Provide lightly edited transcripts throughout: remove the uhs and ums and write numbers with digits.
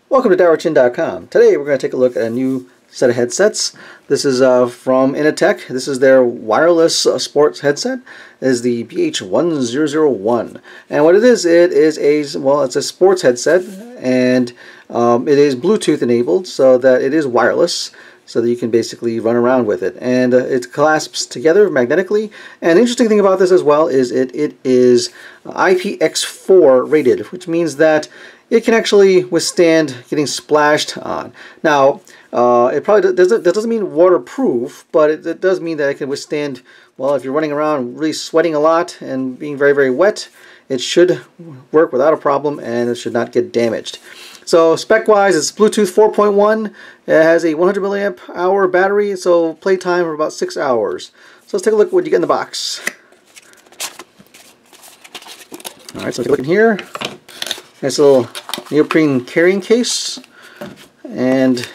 Welcome to DowerChin.com. Today we're going to take a look at a new set of headsets. This is from Inateck. This is their wireless sports headset. It is the BH1001. And what it is it's a sports headset, and it is Bluetooth enabled so that it is wireless, so that you can basically run around with it. And it clasps together magnetically. And the interesting thing about this as well is it is IPX4 rated, which means that it can actually withstand getting splashed on. Now, it probably doesn't mean waterproof, but it does mean that it can withstand, well, if you're running around really sweating a lot and being very, very wet, it should work without a problem and it should not get damaged. So spec-wise, it's Bluetooth 4.1. It has a 100 milliamp hour battery, so play time of about 6 hours. So let's take a look at what you get in the box. Alright, so take a look in here. Nice little neoprene carrying case and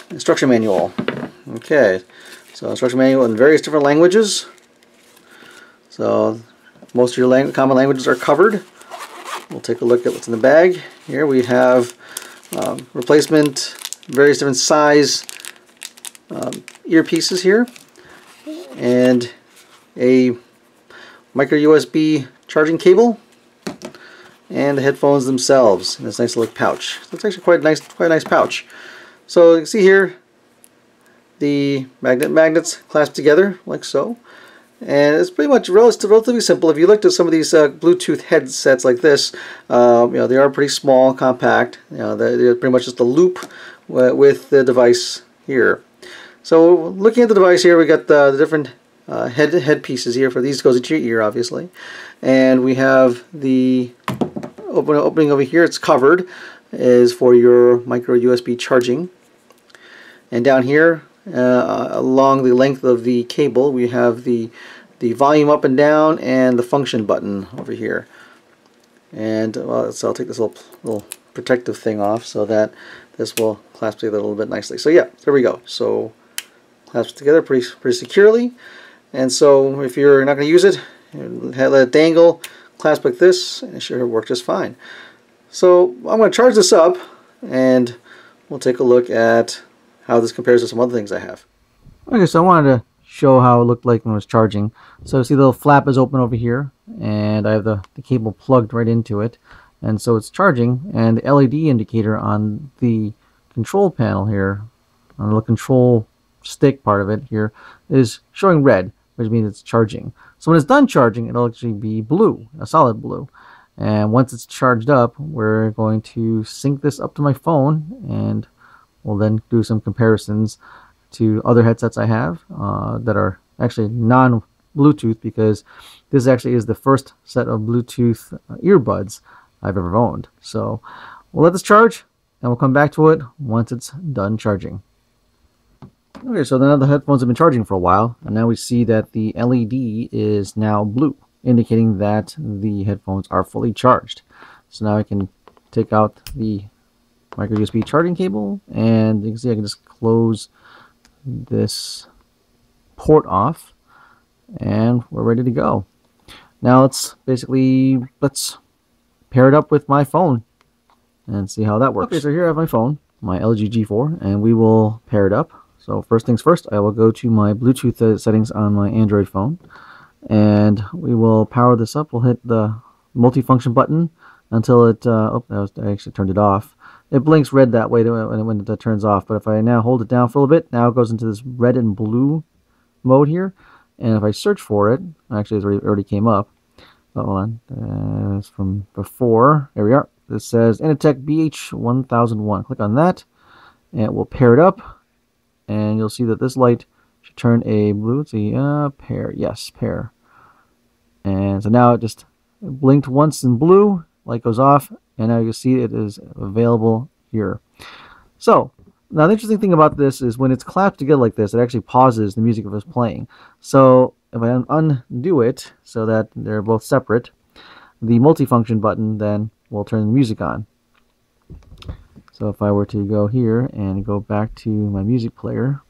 instruction manual. Okay, so instruction manual in various different languages. So most of your common languages are covered. We'll take a look at what's in the bag. Here we have replacement, various different size earpieces here, and a micro USB charging cable, and the headphones themselves in this nice little pouch. So it's actually quite a nice pouch. So you can see here the magnets clasp together like so, and it's pretty much relatively simple. If you looked at some of these Bluetooth headsets like this, they are pretty small, compact. They're pretty much just a loop with the device here. So looking at the device here, we got the different head pieces here. For these goes into your ear, obviously, and we have the opening over here. It's covered, is for your micro USB charging, and down here along the length of the cable we have the volume up and down and the function button over here. And so I'll take this little protective thing off so that this will clasp together a little bit nicely. So yeah, there we go. So clasps together pretty securely. And so if you're not going to use it, let it dangle, clasp like this, and it should work just fine. So I'm going to charge this up, and we'll take a look at how this compares to some other things I have. Okay, so I wanted to show how it looked like when it was charging. So see the little flap is open over here, and I have the cable plugged right into it, and so it's charging, and the LED indicator on the control panel here, on the control stick part of it here, is showing red, which means it's charging. So when it's done charging, it'll actually be blue, a solid blue. And once it's charged up, we're going to sync this up to my phone, and we'll then do some comparisons to other headsets I have that are actually non-Bluetooth, because this actually is the first set of Bluetooth earbuds I've ever owned. So we'll let this charge, and we'll come back to it once it's done charging. Okay, so now the headphones have been charging for a while, and now we see that the LED is now blue, indicating that the headphones are fully charged. So now I can take out the micro USB charging cable, and you can see I can just close this port off, and we're ready to go. Now let's pair it up with my phone and see how that works. Okay, so here I have my phone, my LG G4, and we will pair it up. So first things first, I will go to my Bluetooth settings on my Android phone, and we will power this up. We'll hit the multifunction button until it, I actually turned it off. It blinks red that way when it turns off, but if I now hold it down for a little bit, now it goes into this red and blue mode here, and if I search for it, actually it already came up. Hold on, it's from before. There we are. It says Inateck BH1001. Click on that, and it will pair it up. And you'll see that this light should turn a blue. Let's see, pair. Yes, pair. And so now it just blinked once in blue, light goes off, and now you can see it is available here. So now the interesting thing about this is when it's clapped together like this, it actually pauses the music if it's playing. So if I undo it so that they're both separate, the multifunction button then will turn the music on. So if I were to go here and go back to my music player,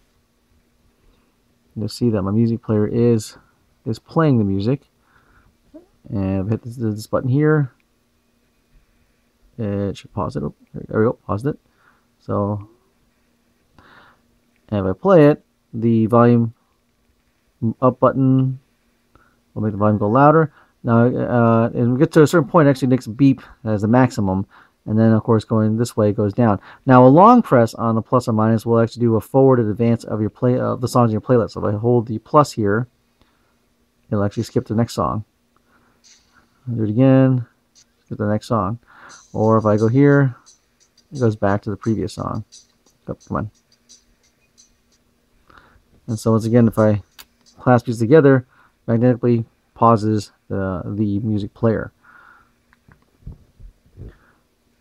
you'll see that my music player is playing the music. And I've hit this button here, it should pause it. Oh, there we go, paused it. So, and if I play it, the volume up button will make the volume go louder. Now, and we get to a certain point, it actually makes a beep as the maximum, and then of course going this way it goes down. Now, a long press on the plus or minus will actually do a forward and advance of your the songs in your playlist. So if I hold the plus here, it'll actually skip to the next song. I'll do it again, skip to the next song. Or if I go here, it goes back to the previous song. Oh, come on. And so once again, if I clasp these together, magnetically pauses the music player.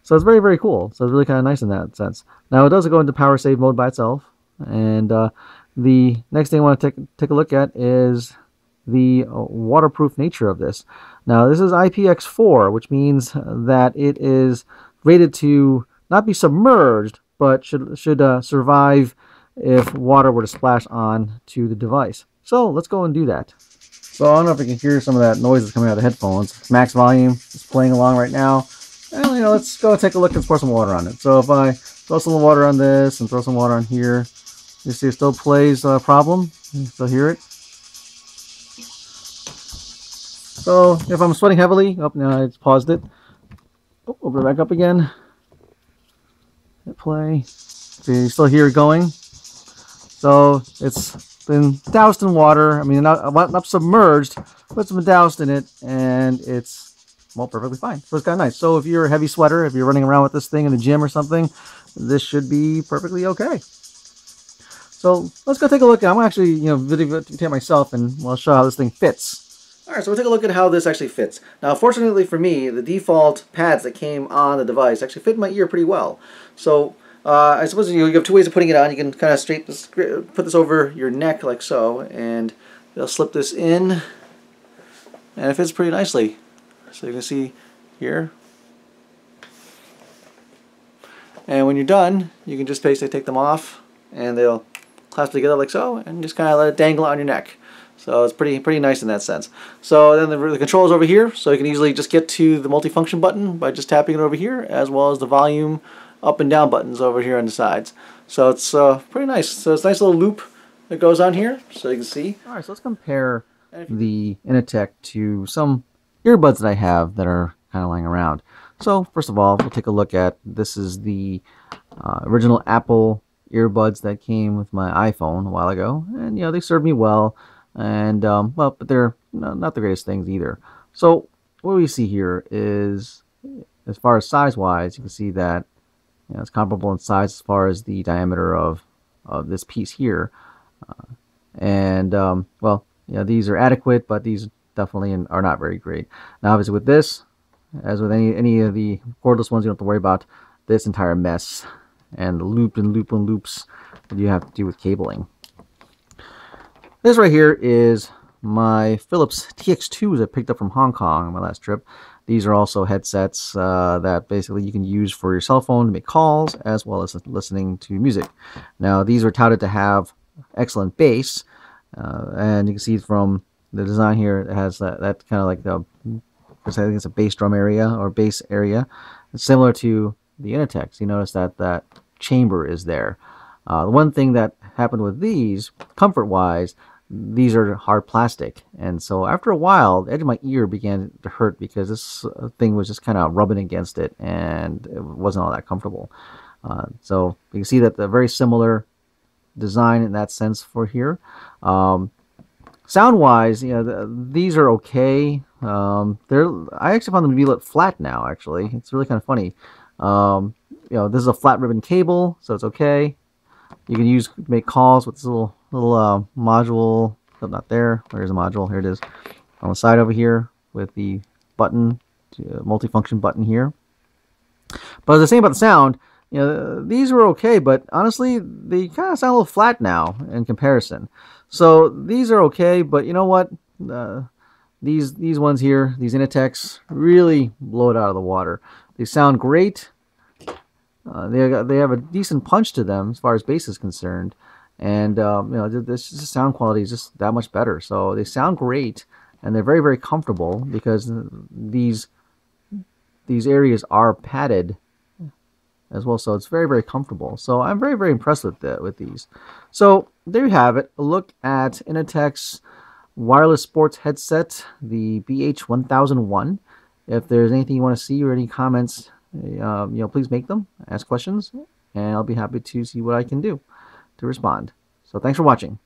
So it's very, very cool. So it's really kind of nice in that sense. Now it does go into power save mode by itself. And the next thing I want to take a look at is the waterproof nature of this. Now this is IPX4, which means that it is rated to not be submerged, but should survive if water were to splash on to the device. So let's go and do that. So I don't know if you can hear some of that noise that's coming out of the headphones. Max volume is playing along right now. And, you know, let's go take a look and pour some water on it. So if I throw some water on this and throw some water on here, you see it still plays a problem. You still hear it. So if I'm sweating heavily, oh, now it's paused it. Oh, open it back up again. Hit play. So you still hear it going. So it's been doused in water. I mean, not submerged, but it's been doused in it, and it's, well, perfectly fine. So it's kind of nice. So if you're a heavy sweater, if you're running around with this thing in the gym or something, this should be perfectly okay. So let's go take a look. I'm actually, you know, videotape myself, and I'll show how this thing fits. All right, so we'll take a look at how this actually fits. Now, fortunately for me, the default pads that came on the device actually fit my ear pretty well. So I suppose you have two ways of putting it on. You can kind of put this over your neck like so, and they'll slip this in, and it fits pretty nicely. So you can see here. And when you're done, you can just basically take them off, and they'll clasp together like so, and just kind of let it dangle on your neck. So it's pretty nice in that sense. So then the controls over here, so you can easily just get to the multifunction button by just tapping it over here, as well as the volume up and down buttons over here on the sides. So it's pretty nice. So it's a nice little loop that goes on here, so you can see. All right, so let's compare the Inateck to some earbuds that I have that are kind of lying around. So first of all, we'll take a look at, this is the original Apple earbuds that came with my iPhone a while ago, and you know, they served me well, and well, but they're not the greatest things either. So what we see here is, as far as size wise, you can see that, you know, it's comparable in size as far as the diameter of this piece here, and well, you know, these are adequate, but these definitely are not very great. Now obviously with this, as with any of the cordless ones, you don't have to worry about this entire mess and the loop and loops that you have to do with cabling. This right here is my Philips TX2s I picked up from Hong Kong on my last trip. These are also headsets that basically you can use for your cell phone to make calls as well as listening to music. Now these are touted to have excellent bass, and you can see from the design here, it has that kind of like the, I think it's a bass drum area or bass area. It's similar to the Inateck. So you notice that that chamber is there. The one thing that happened with these, comfort-wise, these are hard plastic, and so after a while, the edge of my ear began to hurt because this thing was just kind of rubbing against it, and it wasn't all that comfortable. So you can see that the very similar design in that sense for here. Sound-wise, you know, these are okay. I actually found them to be lit flat now. Actually, it's really kind of funny. You know, this is a flat ribbon cable, so it's okay. You can make calls with this little module. Oh, not there. Where's the module? Here it is on the side over here with the button, multifunction button here. But as I was saying about the sound, you know, these were okay, but honestly, they kind of sound a little flat now in comparison. So these are okay, but you know what? These ones here, these Inatecks, really blow it out of the water. They sound great. They have a decent punch to them as far as bass is concerned, and you know, this sound quality is just that much better. So they sound great, and they're very, very comfortable because these these areas are padded as well, so it's very, very comfortable. So I'm very, very impressed with these. So there you have it, a look at Inateck's wireless sports headset, the BH1001. If there's anything you want to see or any comments, please make them, ask questions, and I'll be happy to see what I can do to respond. So thanks for watching.